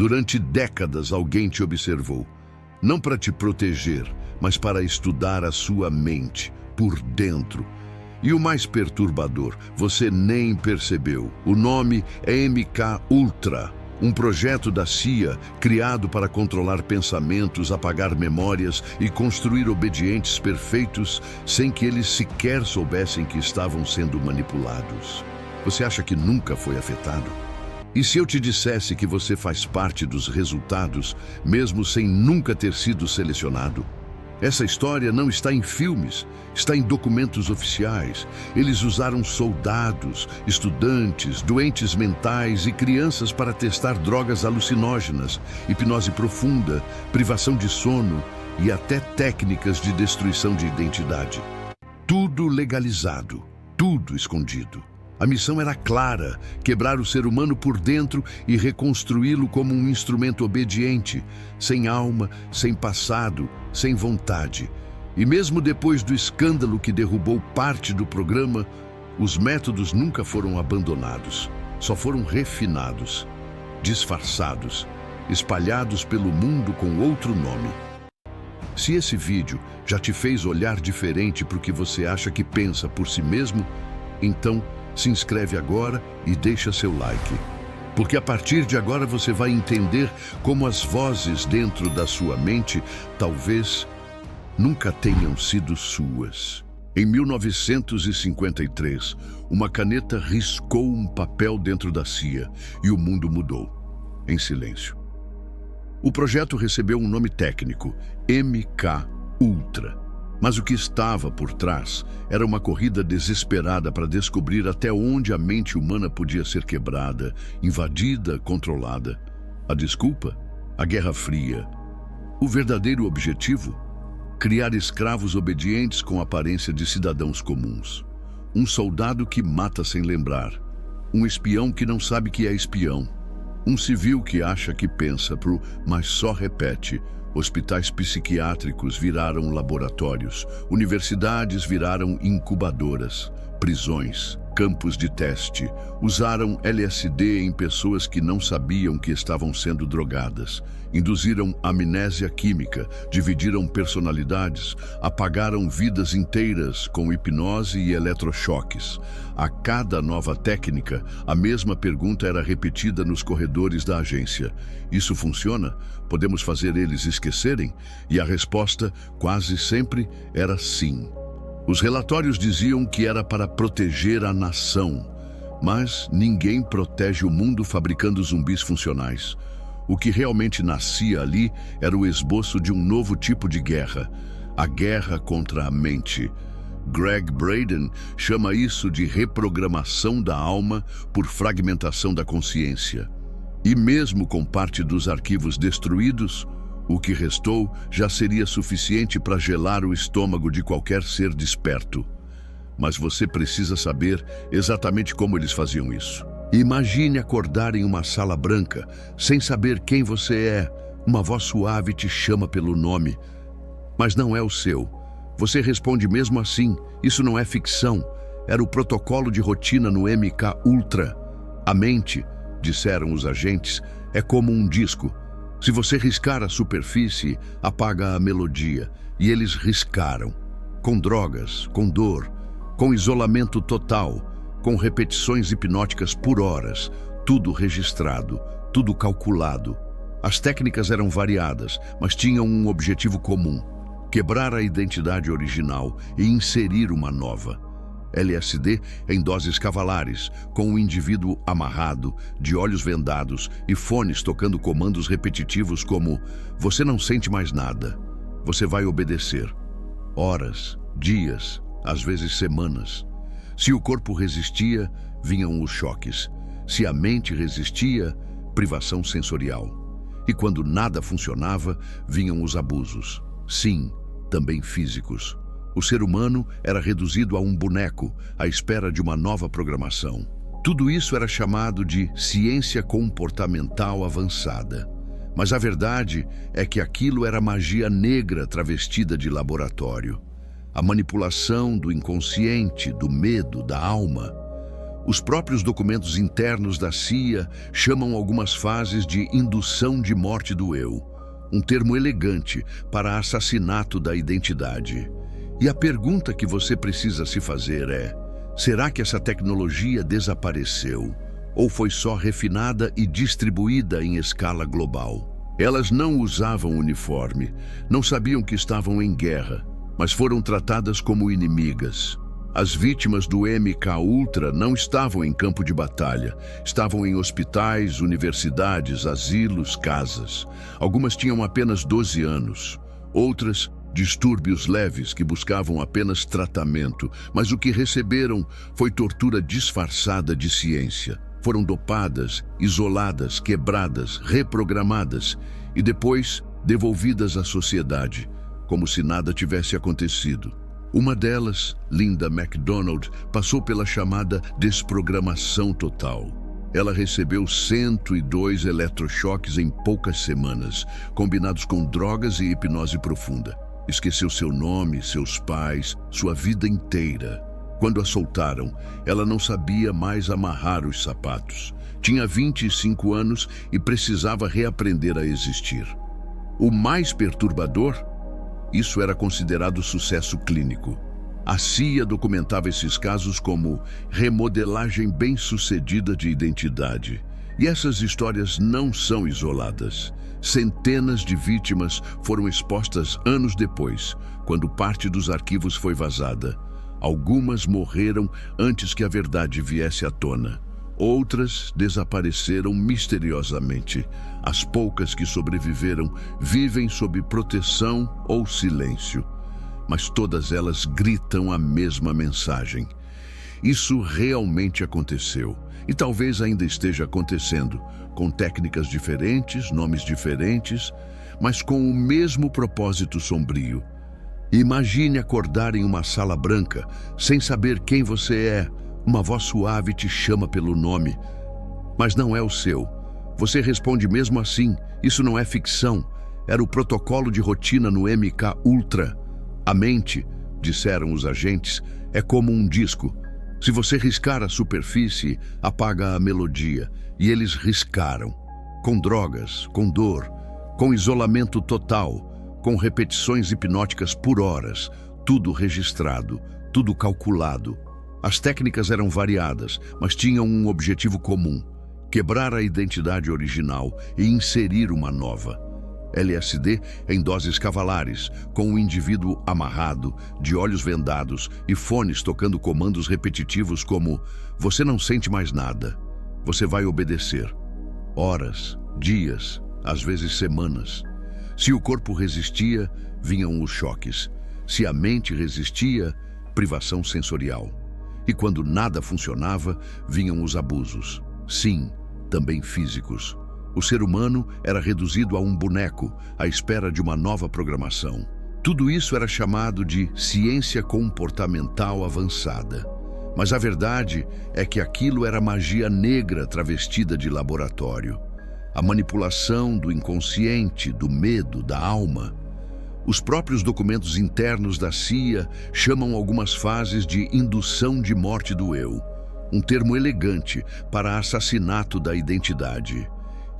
Durante décadas alguém te observou, não para te proteger, mas para estudar a sua mente, por dentro. E o mais perturbador, você nem percebeu. O nome é MK-Ultra, um projeto da CIA criado para controlar pensamentos, apagar memórias e construir obedientes perfeitos sem que eles sequer soubessem que estavam sendo manipulados. Você acha que nunca foi afetado? E se eu te dissesse que você faz parte dos resultados, mesmo sem nunca ter sido selecionado? Essa história não está em filmes, está em documentos oficiais. Eles usaram soldados, estudantes, doentes mentais e crianças para testar drogas alucinógenas, hipnose profunda, privação de sono e até técnicas de destruição de identidade. Tudo legalizado, tudo escondido. A missão era clara: quebrar o ser humano por dentro e reconstruí-lo como um instrumento obediente, sem alma, sem passado, sem vontade. E mesmo depois do escândalo que derrubou parte do programa, os métodos nunca foram abandonados, só foram refinados, disfarçados, espalhados pelo mundo com outro nome. Se esse vídeo já te fez olhar diferente para o que você acha que pensa por si mesmo, então se inscreve agora e deixa seu like. Porque a partir de agora você vai entender como as vozes dentro da sua mente talvez nunca tenham sido suas. Em 1953, uma caneta riscou um papel dentro da CIA e o mundo mudou, em silêncio. O projeto recebeu um nome técnico, MK-Ultra. Mas o que estava por trás era uma corrida desesperada para descobrir até onde a mente humana podia ser quebrada, invadida, controlada. A desculpa? A Guerra Fria. O verdadeiro objetivo? Criar escravos obedientes com aparência de cidadãos comuns. Um soldado que mata sem lembrar. Um espião que não sabe que é espião. Um civil que acha que pensa, mas só repete. Hospitais psiquiátricos viraram laboratórios, universidades viraram incubadoras, prisões, campos de teste. Usaram LSD em pessoas que não sabiam que estavam sendo drogadas. Induziram amnésia química, dividiram personalidades, apagaram vidas inteiras com hipnose e eletrochoques. A cada nova técnica, a mesma pergunta era repetida nos corredores da agência: isso funciona? Podemos fazer eles esquecerem? E a resposta, quase sempre, era sim. Os relatórios diziam que era para proteger a nação, mas ninguém protege o mundo fabricando zumbis funcionais. O que realmente nascia ali era o esboço de um novo tipo de guerra, a guerra contra a mente. Greg Braden chama isso de reprogramação da alma por fragmentação da consciência. E mesmo com parte dos arquivos destruídos, o que restou já seria suficiente para gelar o estômago de qualquer ser desperto. Mas você precisa saber exatamente como eles faziam isso. Imagine acordar em uma sala branca, sem saber quem você é. Uma voz suave te chama pelo nome, mas não é o seu. Você responde mesmo assim: isso não é ficção. Era o protocolo de rotina no MK-Ultra. A mente, disseram os agentes, é como um disco. Se você riscar a superfície, apaga a melodia. E eles riscaram. Com drogas, com dor, com isolamento total, com repetições hipnóticas por horas, tudo registrado, tudo calculado. As técnicas eram variadas, mas tinham um objetivo comum: quebrar a identidade original e inserir uma nova. LSD em doses cavalares, com o indivíduo amarrado, de olhos vendados e fones tocando comandos repetitivos como: você não sente mais nada, você vai obedecer. Horas, dias, às vezes semanas. Se o corpo resistia, vinham os choques. Se a mente resistia, privação sensorial. E quando nada funcionava, vinham os abusos. Sim, também físicos. O ser humano era reduzido a um boneco, à espera de uma nova programação. Tudo isso era chamado de ciência comportamental avançada. Mas a verdade é que aquilo era magia negra travestida de laboratório. A manipulação do inconsciente, do medo, da alma. Os próprios documentos internos da CIA chamam algumas fases de indução de morte do eu, um termo elegante para assassinato da identidade. E a pergunta que você precisa se fazer é: será que essa tecnologia desapareceu ou foi só refinada e distribuída em escala global? Elas não usavam uniforme, não sabiam que estavam em guerra, mas foram tratadas como inimigas. As vítimas do MKUltra não estavam em campo de batalha, estavam em hospitais, universidades, asilos, casas. Algumas tinham apenas 12 anos, outras distúrbios leves que buscavam apenas tratamento, mas o que receberam foi tortura disfarçada de ciência. Foram dopadas, isoladas, quebradas, reprogramadas e depois devolvidas à sociedade, como se nada tivesse acontecido. Uma delas, Linda McDonald, passou pela chamada desprogramação total. Ela recebeu 102 eletrochoques em poucas semanas, combinados com drogas e hipnose profunda. Esqueceu seu nome, seus pais, sua vida inteira. Quando a soltaram, ela não sabia mais amarrar os sapatos. Tinha 25 anos e precisava reaprender a existir. O mais perturbador? Isso era considerado sucesso clínico. A CIA documentava esses casos como remodelagem bem-sucedida de identidade. E essas histórias não são isoladas. Centenas de vítimas foram expostas anos depois, quando parte dos arquivos foi vazada. Algumas morreram antes que a verdade viesse à tona. Outras desapareceram misteriosamente. As poucas que sobreviveram vivem sob proteção ou silêncio. Mas todas elas gritam a mesma mensagem. Isso realmente aconteceu. E talvez ainda esteja acontecendo, com técnicas diferentes, nomes diferentes, mas com o mesmo propósito sombrio. Imagine acordar em uma sala branca, sem saber quem você é. Uma voz suave te chama pelo nome, mas não é o seu. Você responde mesmo assim: isso não é ficção, era o protocolo de rotina no MKUltra. A mente, disseram os agentes, é como um disco. Se você riscar a superfície, apaga a melodia. E eles riscaram. Com drogas, com dor, com isolamento total, com repetições hipnóticas por horas, tudo registrado, tudo calculado. As técnicas eram variadas, mas tinham um objetivo comum: quebrar a identidade original e inserir uma nova. LSD em doses cavalares, com o indivíduo amarrado, de olhos vendados e fones tocando comandos repetitivos como: você não sente mais nada, você vai obedecer. Horas, dias, às vezes semanas. Se o corpo resistia, vinham os choques. Se a mente resistia, privação sensorial. E quando nada funcionava, vinham os abusos. Sim, também físicos. O ser humano era reduzido a um boneco, à espera de uma nova programação. Tudo isso era chamado de ciência comportamental avançada. Mas a verdade é que aquilo era magia negra travestida de laboratório. A manipulação do inconsciente, do medo, da alma. Os próprios documentos internos da CIA chamam algumas fases de indução de morte do eu, um termo elegante para assassinato da identidade.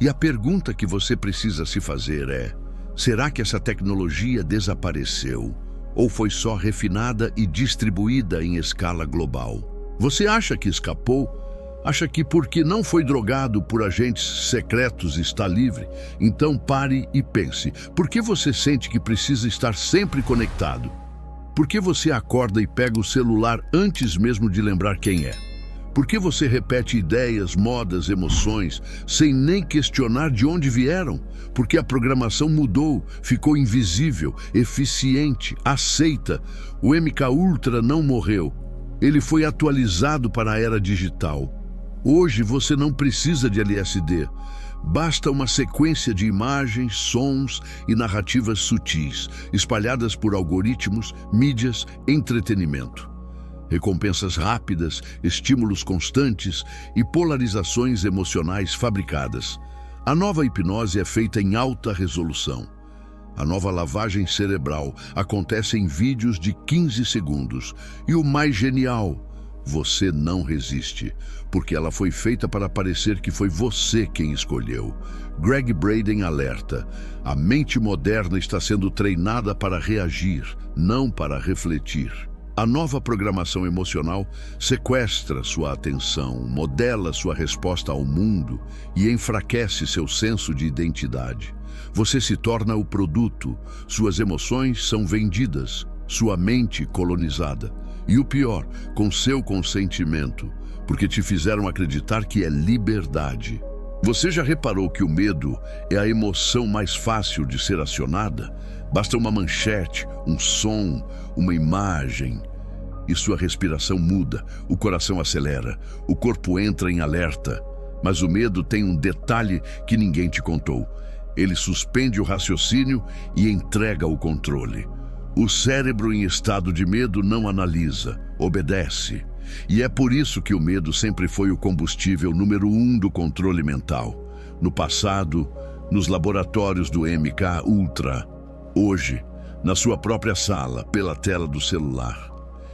E a pergunta que você precisa se fazer é: será que essa tecnologia desapareceu ou foi só refinada e distribuída em escala global? Você acha que escapou? Acha que porque não foi drogado por agentes secretos está livre? Então pare e pense. Por que você sente que precisa estar sempre conectado? Por que você acorda e pega o celular antes mesmo de lembrar quem é? Por que você repete ideias, modas, emoções, sem nem questionar de onde vieram? Porque a programação mudou, ficou invisível, eficiente, aceita. O MKUltra não morreu. Ele foi atualizado para a era digital. Hoje você não precisa de LSD. Basta uma sequência de imagens, sons e narrativas sutis, espalhadas por algoritmos, mídias, entretenimento. Recompensas rápidas, estímulos constantes e polarizações emocionais fabricadas. A nova hipnose é feita em alta resolução. A nova lavagem cerebral acontece em vídeos de 15 segundos. E o mais genial, Você não resiste, porque ela foi feita para parecer que foi você quem escolheu. Gregg Braden alerta: a mente moderna está sendo treinada para reagir, não para refletir. A nova programação emocional sequestra sua atenção, modela sua resposta ao mundo e enfraquece seu senso de identidade. Você se torna o produto, suas emoções são vendidas, sua mente colonizada. E o pior, com seu consentimento, porque te fizeram acreditar que é liberdade. Você já reparou que o medo é a emoção mais fácil de ser acionada? Basta uma manchete, um som, uma imagem, e sua respiração muda, o coração acelera, o corpo entra em alerta. Mas o medo tem um detalhe que ninguém te contou. Ele suspende o raciocínio e entrega o controle. O cérebro em estado de medo não analisa, obedece. E é por isso que o medo sempre foi o combustível número 1 do controle mental. No passado, nos laboratórios do MK Ultra. Hoje, na sua própria sala, pela tela do celular.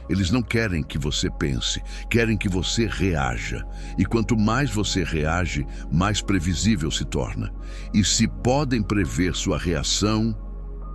Eles não querem que você pense, querem que você reaja. E quanto mais você reage, mais previsível se torna. E se podem prever sua reação,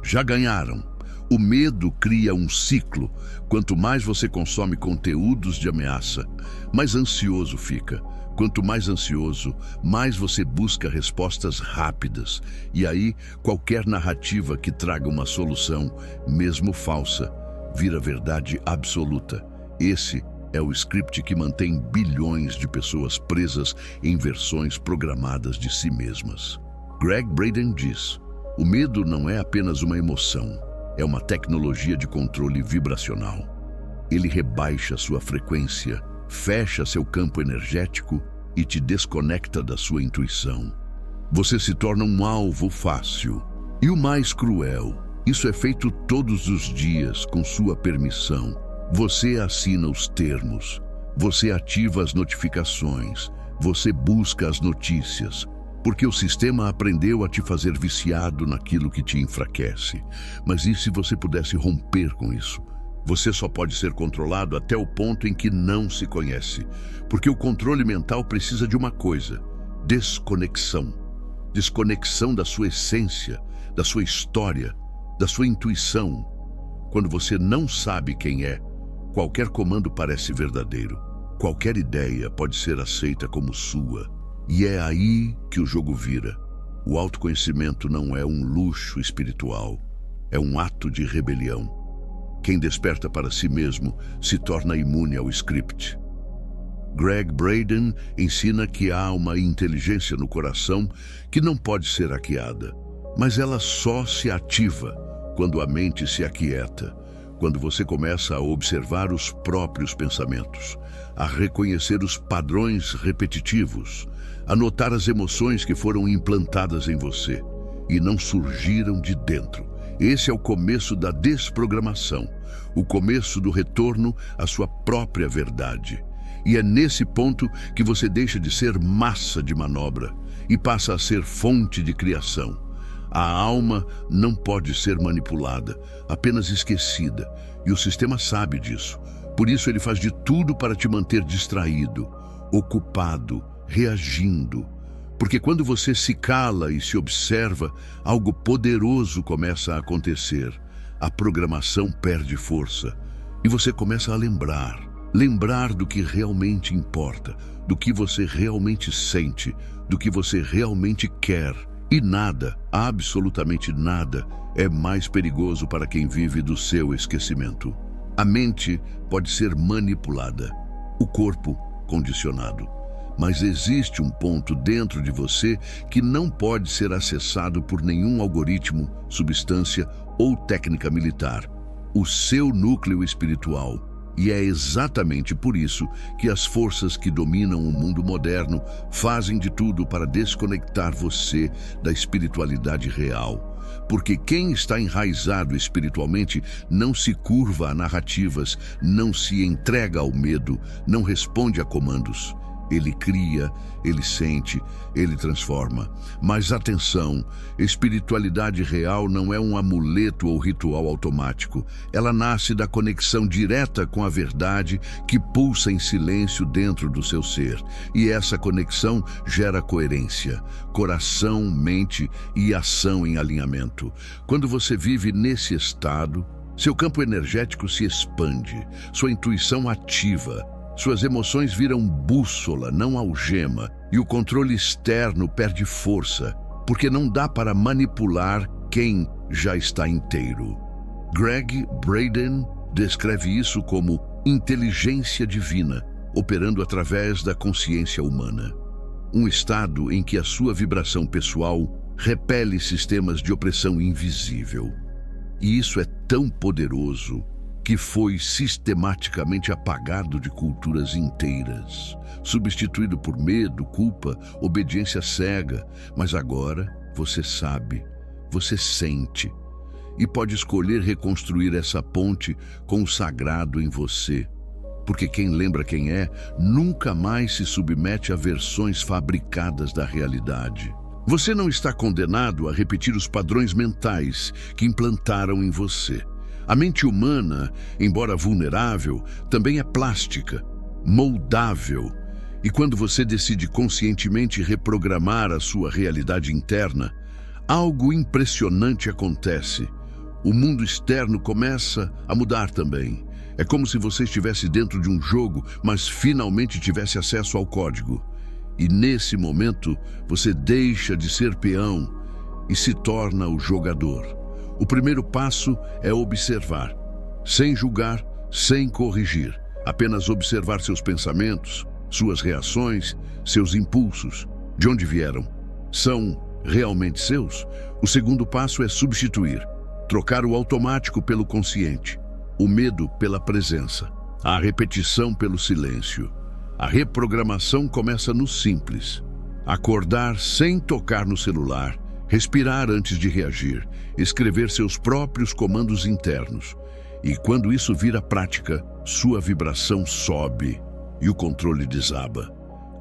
já ganharam. O medo cria um ciclo. Quanto mais você consome conteúdos de ameaça, mais ansioso fica. Quanto mais ansioso, mais você busca respostas rápidas. E aí, qualquer narrativa que traga uma solução, mesmo falsa, vira verdade absoluta. Esse é o script que mantém bilhões de pessoas presas em versões programadas de si mesmas. Gregg Braden diz: o medo não é apenas uma emoção. É uma tecnologia de controle vibracional. Ele rebaixa sua frequência, fecha seu campo energético e te desconecta da sua intuição. Você se torna um alvo fácil. E o mais cruel, isso é feito todos os dias com sua permissão. Você assina os termos, você ativa as notificações, você busca as notícias, porque o sistema aprendeu a te fazer viciado naquilo que te enfraquece. Mas e se você pudesse romper com isso? Você só pode ser controlado até o ponto em que não se conhece. Porque o controle mental precisa de uma coisa: desconexão. Desconexão da sua essência, da sua história, da sua intuição. Quando você não sabe quem é, qualquer comando parece verdadeiro. Qualquer ideia pode ser aceita como sua. E é aí que o jogo vira. O autoconhecimento não é um luxo espiritual, é um ato de rebelião. Quem desperta para si mesmo se torna imune ao script. Gregg Braden ensina que há uma inteligência no coração que não pode ser hackeada, mas ela só se ativa quando a mente se aquieta, quando você começa a observar os próprios pensamentos, a reconhecer os padrões repetitivos, a notar as emoções que foram implantadas em você e não surgiram de dentro. Esse é o começo da desprogramação, o começo do retorno à sua própria verdade. E é nesse ponto que você deixa de ser massa de manobra e passa a ser fonte de criação. A alma não pode ser manipulada, apenas esquecida, e o sistema sabe disso. Por isso ele faz de tudo para te manter distraído, ocupado, reagindo. Porque quando você se cala e se observa, algo poderoso começa a acontecer. A programação perde força e você começa a lembrar do que realmente importa, do que você realmente sente, do que você realmente quer. E nada, absolutamente nada, é mais perigoso para quem vive do seu esquecimento. A mente pode ser manipulada, o corpo condicionado. Mas existe um ponto dentro de você que não pode ser acessado por nenhum algoritmo, substância ou técnica militar: o seu núcleo espiritual. E é exatamente por isso que as forças que dominam o mundo moderno fazem de tudo para desconectar você da espiritualidade real. Porque quem está enraizado espiritualmente não se curva a narrativas, não se entrega ao medo, não responde a comandos. Ele cria, ele sente, ele transforma. Mas atenção, espiritualidade real não é um amuleto ou ritual automático. Ela nasce da conexão direta com a verdade que pulsa em silêncio dentro do seu ser. E essa conexão gera coerência, coração, mente e ação em alinhamento. Quando você vive nesse estado, seu campo energético se expande, sua intuição ativa, suas emoções viram bússola, não algema, e o controle externo perde força, porque não dá para manipular quem já está inteiro. Gregg Braden descreve isso como inteligência divina, operando através da consciência humana. Um estado em que a sua vibração pessoal repele sistemas de opressão invisível. E isso é tão poderoso que foi sistematicamente apagado de culturas inteiras, substituído por medo, culpa, obediência cega. Mas agora você sabe, você sente, e pode escolher reconstruir essa ponte com o sagrado em você. Porque quem lembra quem é, nunca mais se submete a versões fabricadas da realidade. Você não está condenado a repetir os padrões mentais que implantaram em você. A mente humana, embora vulnerável, também é plástica, moldável. E quando você decide conscientemente reprogramar a sua realidade interna, algo impressionante acontece. O mundo externo começa a mudar também. É como se você estivesse dentro de um jogo, mas finalmente tivesse acesso ao código. E nesse momento, você deixa de ser peão e se torna o jogador. O primeiro passo é observar, sem julgar, sem corrigir. Apenas observar seus pensamentos, suas reações, seus impulsos. De onde vieram? São realmente seus? O segundo passo é substituir, trocar o automático pelo consciente, o medo pela presença, a repetição pelo silêncio. A reprogramação começa no simples. Acordar sem tocar no celular, respirar antes de reagir, escrever seus próprios comandos internos. E quando isso vira prática, sua vibração sobe e o controle desaba.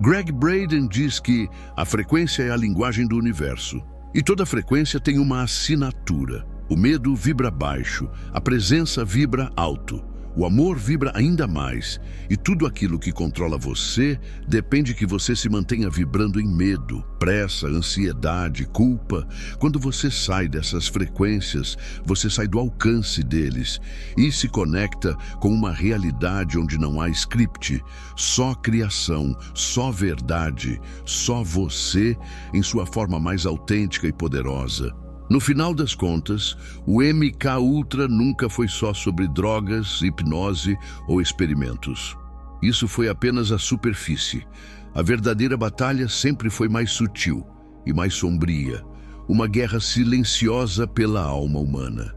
Gregg Braden diz que a frequência é a linguagem do universo. E toda frequência tem uma assinatura. O medo vibra baixo, a presença vibra alto. O amor vibra ainda mais, e tudo aquilo que controla você depende que você se mantenha vibrando em medo, pressa, ansiedade, culpa. Quando você sai dessas frequências, você sai do alcance deles e se conecta com uma realidade onde não há script, só criação, só verdade, só você em sua forma mais autêntica e poderosa. No final das contas, o MK Ultra nunca foi só sobre drogas, hipnose ou experimentos. Isso foi apenas a superfície. A verdadeira batalha sempre foi mais sutil e mais sombria. Uma guerra silenciosa pela alma humana.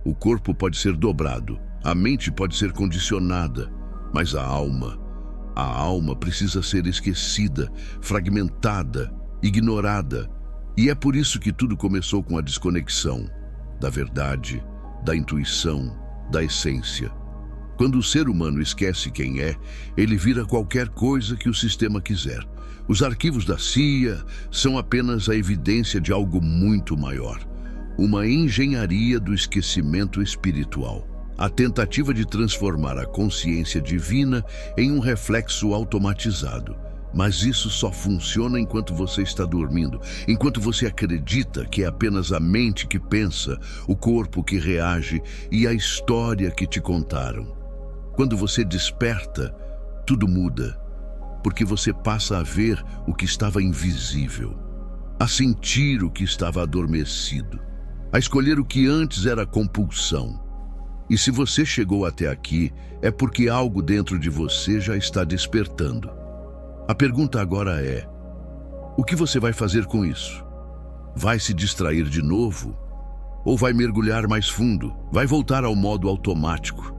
O corpo pode ser dobrado, a mente pode ser condicionada, mas a alma precisa ser esquecida, fragmentada, ignorada. E é por isso que tudo começou com a desconexão da verdade, da intuição, da essência. Quando o ser humano esquece quem é, ele vira qualquer coisa que o sistema quiser. Os arquivos da CIA são apenas a evidência de algo muito maior. Uma engenharia do esquecimento espiritual. A tentativa de transformar a consciência divina em um reflexo automatizado. Mas isso só funciona enquanto você está dormindo, enquanto você acredita que é apenas a mente que pensa, o corpo que reage e a história que te contaram. Quando você desperta, tudo muda, porque você passa a ver o que estava invisível, a sentir o que estava adormecido, a escolher o que antes era compulsão. E se você chegou até aqui, é porque algo dentro de você já está despertando. A pergunta agora é: o que você vai fazer com isso? Vai se distrair de novo? Ou vai mergulhar mais fundo? Vai voltar ao modo automático?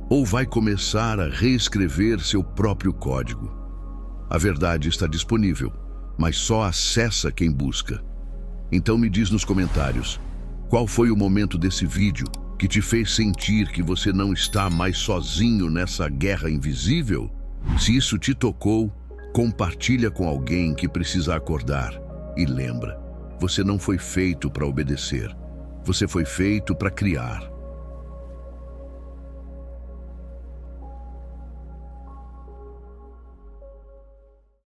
Ou vai começar a reescrever seu próprio código? A verdade está disponível, mas só acessa quem busca. Então me diz nos comentários, qual foi o momento desse vídeo que te fez sentir que você não está mais sozinho nessa guerra invisível? Se isso te tocou, Compartilha com alguém que precisa acordar. E lembra, você não foi feito para obedecer. Você foi feito para criar.